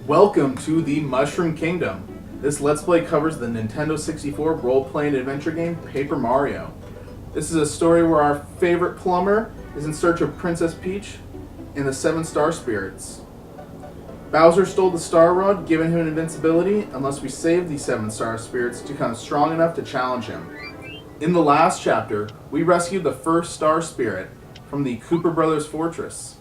Welcome to the Mushroom Kingdom. This Let's Play covers the Nintendo 64 role-playing adventure game Paper Mario. This is a story where our favorite plumber is in search of Princess Peach and the 7 Star Spirits. Bowser stole the Star Rod, giving him invincibility unless we save the 7 Star Spirits to become strong enough to challenge him. In the last chapter, we rescued the first Star Spirit from the Cooper Brothers Fortress.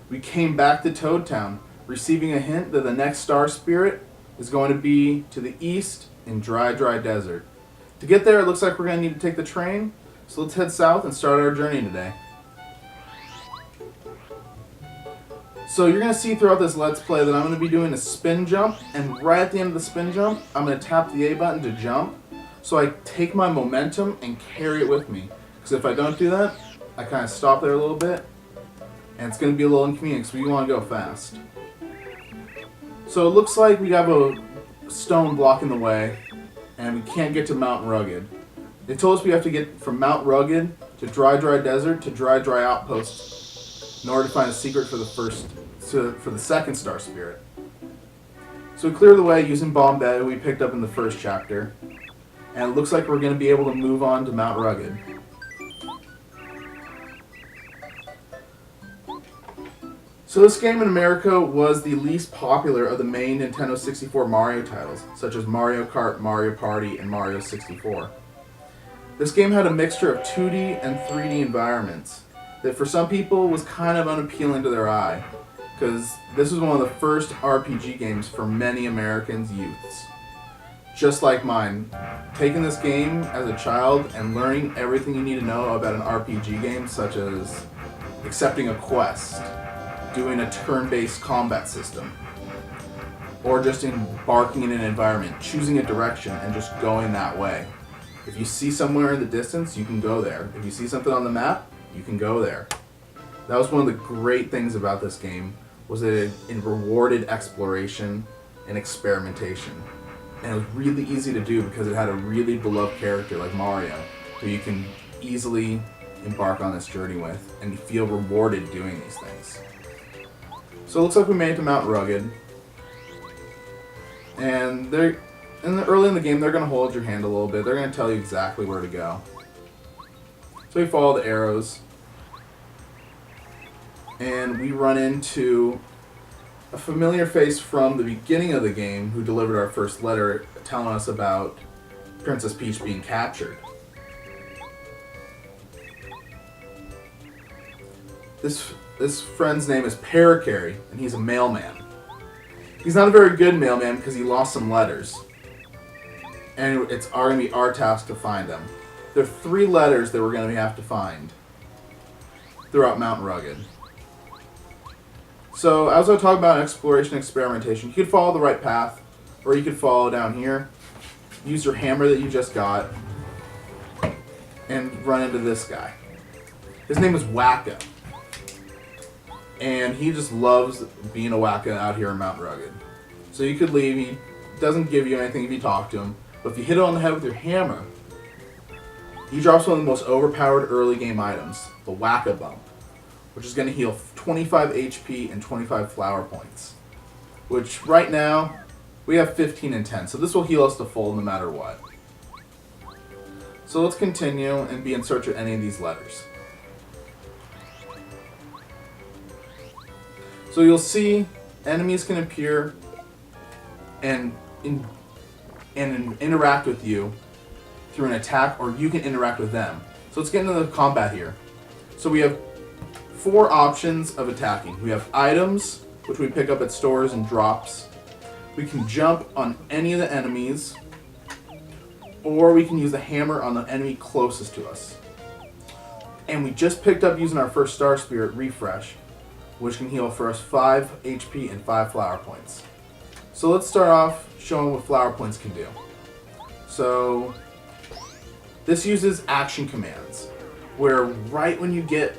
We came back to Toad Town, receiving a hint that the next Star Spirit is going to be to the east in Dry Desert. To get there, it looks like we're going to need to take the train, so let's head south and start our journey today. So you're going to see throughout this Let's Play that I'm going to be doing a spin jump, and right at the end of the spin jump, I'm going to tap the A button to jump, so I take my momentum and carry it with me. Because if I don't do that, I kind of stop there a little bit, and it's going to be a little inconvenient because we want to go fast. So it looks like we have a stone blocking the way, and we can't get to Mount Rugged. They told us we have to get from Mount Rugged to Dry Desert to Dry Outpost in order to find a secret for the second Star Spirit. So we clear the way using Bombay we picked up in the first chapter, and it looks like we're going to be able to move on to Mount Rugged. So this game in America was the least popular of the main Nintendo 64 Mario titles, such as Mario Kart, Mario Party, and Mario 64. This game had a mixture of 2D and 3D environments that for some people was kind of unappealing to their eye, because this was one of the first RPG games for many Americans' youths. Just like mine, taking this game as a child and learning everything you need to know about an RPG game, such as accepting a quest, doing a turn-based combat system, or just embarking in an environment, choosing a direction and just going that way. If you see somewhere in the distance, you can go there. If you see something on the map, you can go there. That was one of the great things about this game, was that it rewarded exploration and experimentation. And it was really easy to do because it had a really beloved character like Mario, who you can easily embark on this journey with and feel rewarded doing these things. So it looks like we made it to Mount Rugged, and early in the game they're going to hold your hand a little bit. They're going to tell you exactly where to go. So we follow the arrows, and we run into a familiar face from the beginning of the game who delivered our first letter telling us about Princess Peach being captured. This friend's name is Parakarry, and he's a mailman. He's not a very good mailman because he lost some letters. And it's going to be our task to find them. There are 3 letters that we're going to have to find throughout Mount Rugged. So, as I talk about exploration and experimentation, you could follow the right path, or you could follow down here, use your hammer that you just got, and run into this guy. His name is Wacka. And he just loves being a wacka out here in Mount Rugged. So you could leave. He doesn't give you anything if you talk to him. But if you hit it on the head with your hammer, he drops one of the most overpowered early game items, the Wacka Bump, which is going to heal 25 HP and 25 flower points. Which right now, we have 15 and 10. So this will heal us to full no matter what. So let's continue and be in search of any of these letters. So you'll see enemies can appear and interact with you through an attack, or you can interact with them. So let's get into the combat here. So we have 4 options of attacking. We have items, which we pick up at stores and drops. We can jump on any of the enemies, or we can use the hammer on the enemy closest to us. And we just picked up using our first Star Spirit, Refresh, which can heal for us 5 HP and 5 flower points. So let's start off showing what flower points can do. So this uses action commands, where right when you get,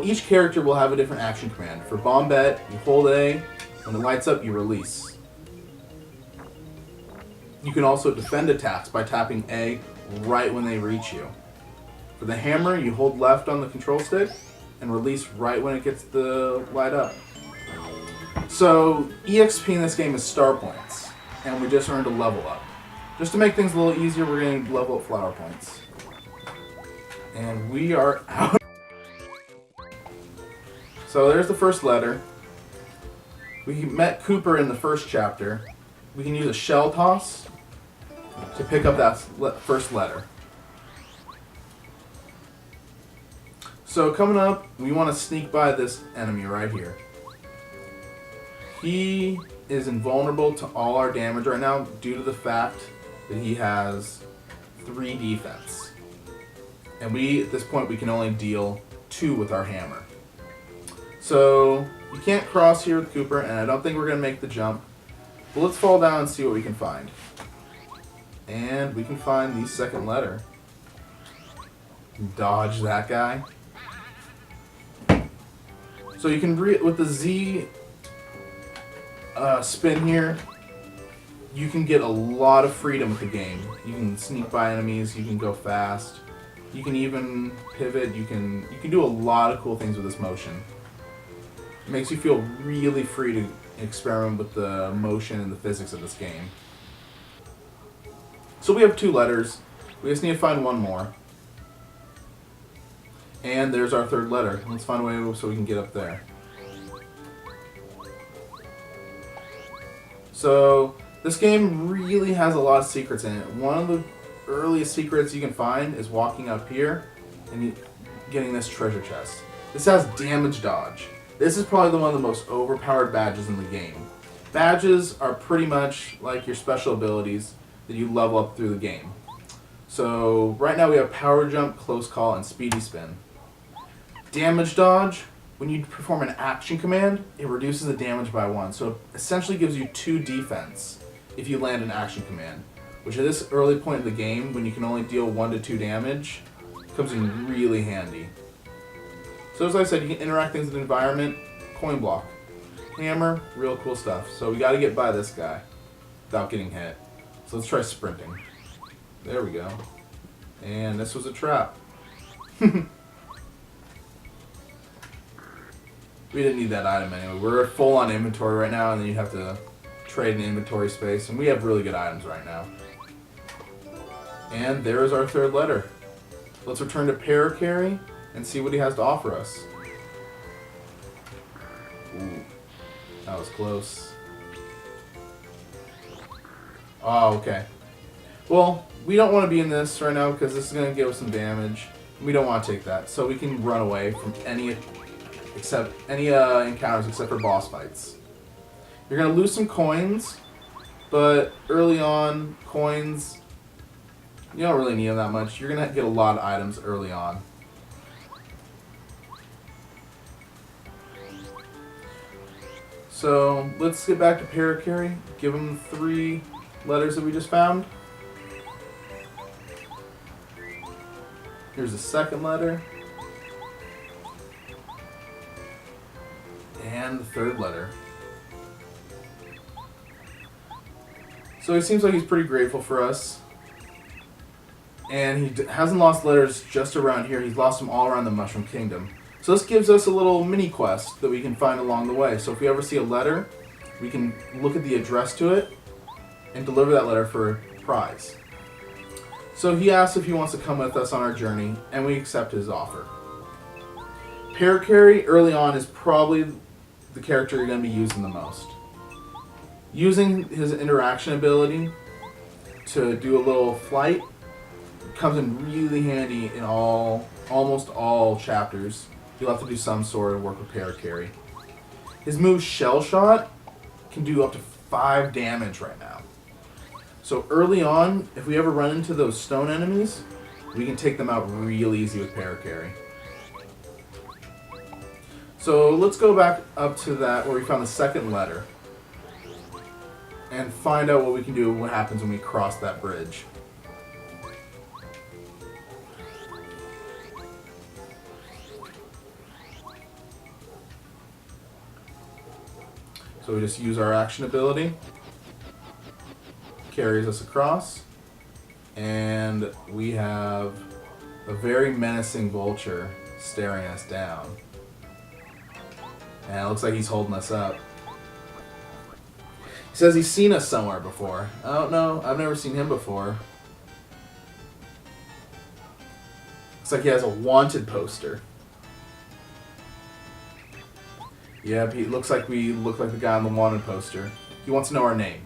each character will have a different action command. For Bombette, you hold A, when it lights up, you release. You can also defend attacks by tapping A right when they reach you. For the hammer, you hold left on the control stick, and release right when it gets the light up. So EXP in this game is star points, and we just earned a level up. Just to make things a little easier, we're going to level up flower points. And we are out. So there's the first letter. We met Cooper in the first chapter. We can use a shell toss to pick up that first letter. So coming up, we want to sneak by this enemy right here. He is invulnerable to all our damage right now due to the fact that he has 3 defense. And at this point, we can only deal 2 with our hammer. So you can't cross here with Cooper, and I don't think we're going to make the jump. But let's fall down and see what we can find. And we can find the second letter. Dodge that guy. So you can, with the Z spin here, you can get a lot of freedom with the game. You can sneak by enemies, you can go fast, you can even pivot, you can do a lot of cool things with this motion. It makes you feel really free to experiment with the motion and the physics of this game. So we have 2 letters. We just need to find one more. And there's our third letter. Let's find a way so we can get up there. So this game really has a lot of secrets in it. One of the earliest secrets you can find is walking up here and getting this treasure chest. This has damage dodge. This is probably one of the most overpowered badges in the game. Badges are pretty much like your special abilities that you level up through the game. So right now we have power jump, close call, and speedy spin. Damage dodge, when you perform an action command, it reduces the damage by 1. So it essentially gives you 2 defense if you land an action command, which at this early point in the game, when you can only deal 1 to 2 damage, comes in really handy. So as I said, you can interact things with the environment, coin block, hammer, real cool stuff. So we got to get by this guy without getting hit. So let's try sprinting. There we go. And this was a trap. We didn't need that item anyway. We're full on inventory right now, and then you have to trade in inventory space, and we have really good items right now. And there's our third letter. Let's return to Paracarry and see what he has to offer us. Ooh, that was close. Oh, okay. Well, we don't want to be in this right now because this is going to give us some damage. We don't want to take that, so we can run away from any encounters except for boss fights. You're going to lose some coins, but early on, coins, you don't really need them that much. You're going to get a lot of items early on. So let's get back to Paracarry. Give him 3 letters that we just found. Here's the second letter. And the third letter. So he seems like he's pretty grateful for us. And he hasn't lost letters just around here. He's lost them all around the Mushroom Kingdom. So this gives us a little mini quest that we can find along the way. So if we ever see a letter, we can look at the address to it and deliver that letter for a prize. So he asks if he wants to come with us on our journey, and we accept his offer. Paracarry early on is probably the character you're going to be using the most. Using his interaction ability to do a little flight comes in really handy in almost all chapters. You'll have to do some sort of work with Paracarry. His move Shell Shot can do up to 5 damage right now. So early on, if we ever run into those stone enemies, we can take them out real easy with Paracarry. So let's go back up to that where we found the second letter and find out what we can do, what happens when we cross that bridge. So we just use our action ability, carries us across, and we have a very menacing vulture staring us down. And it looks like he's holding us up. He says he's seen us somewhere before. I don't know. I've never seen him before. Looks like he has a wanted poster. Yep, he looks like we look like the guy on the wanted poster. He wants to know our name.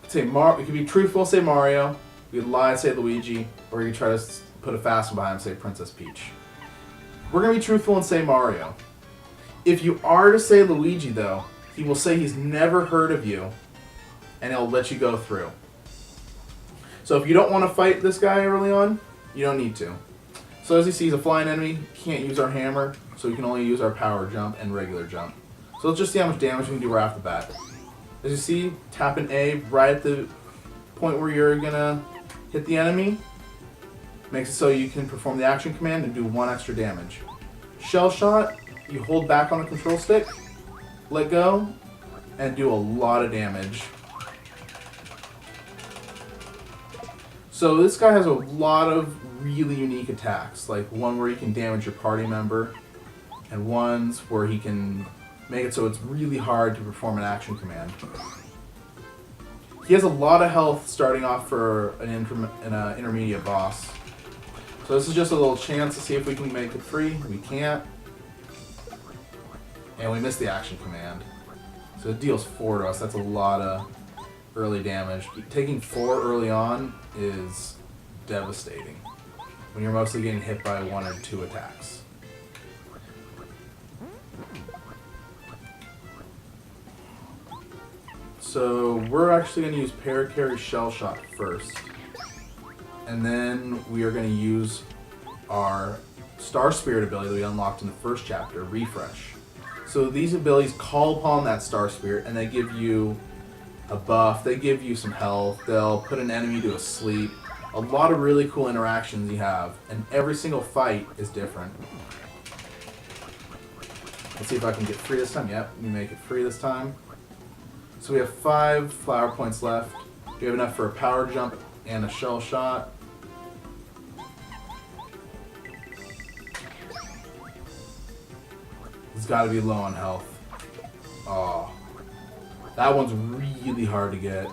Say we could be truthful, say Mario. We could lie, say Luigi, or you could try to put a fast one behind him, say Princess Peach. We're gonna be truthful and say Mario. If you are to say Luigi, though, he will say he's never heard of you, and he'll let you go through. So if you don't want to fight this guy early on, you don't need to. So as you see, he's a flying enemy. He can't use our hammer, so we can only use our power jump and regular jump. So let's just see how much damage we can do right off the bat. As you see, tapping A right at the point where you're gonna hit the enemy makes it so you can perform the action command and do 1 extra damage. Shell shot, you hold back on the control stick, let go, and do a lot of damage. So this guy has a lot of really unique attacks, like one where he can damage your party member, and ones where he can make it so it's really hard to perform an action command. He has a lot of health starting off for an intermediate boss. So this is just a little chance to see if we can make it free. We can't. And we missed the action command. So it deals 4 to us. That's a lot of early damage. Taking 4 early on is devastating when you're mostly getting hit by 1 or 2 attacks. So we're actually going to use Parakarry Shell Shot first. And then we are going to use our Star Spirit ability that we unlocked in the first chapter, Refresh. So these abilities call upon that Star Spirit, and they give you a buff, they give you some health, they'll put an enemy to a sleep. A lot of really cool interactions you have, and every single fight is different. Let's see if I can get free this time. Yep, we make it free this time. So we have 5 flower points left. We have enough for a power jump and a shell shot. It's got to be low on health. Oh, that one's really hard to get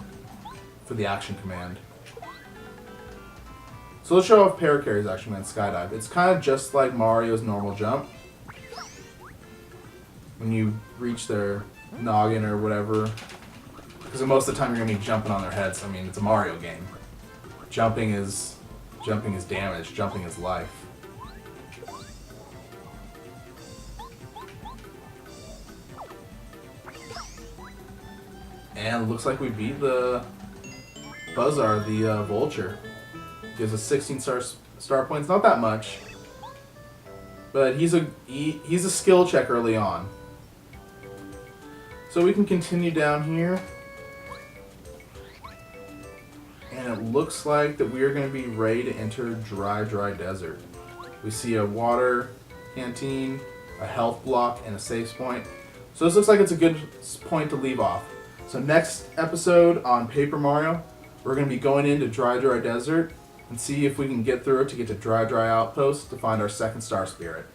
for the action command. So let's show off Parakarry's action command, Skydive. It's kind of just like Mario's normal jump. When you reach their noggin or whatever, because most of the time you're going to be jumping on their heads. I mean, it's a Mario game. Jumping is damage. Jumping is life. And it looks like we beat the Buzzard, the vulture. Gives us 16 star points. Not that much, but he's a skill check early on. So we can continue down here. And it looks like that we are going to be ready to enter Dry Desert. We see a water canteen, a health block, and a safe point. So this looks like it's a good point to leave off. So next episode on Paper Mario, we're going to be going into Dry Desert and see if we can get through it to get to Dry Outpost to find our second Star Spirit.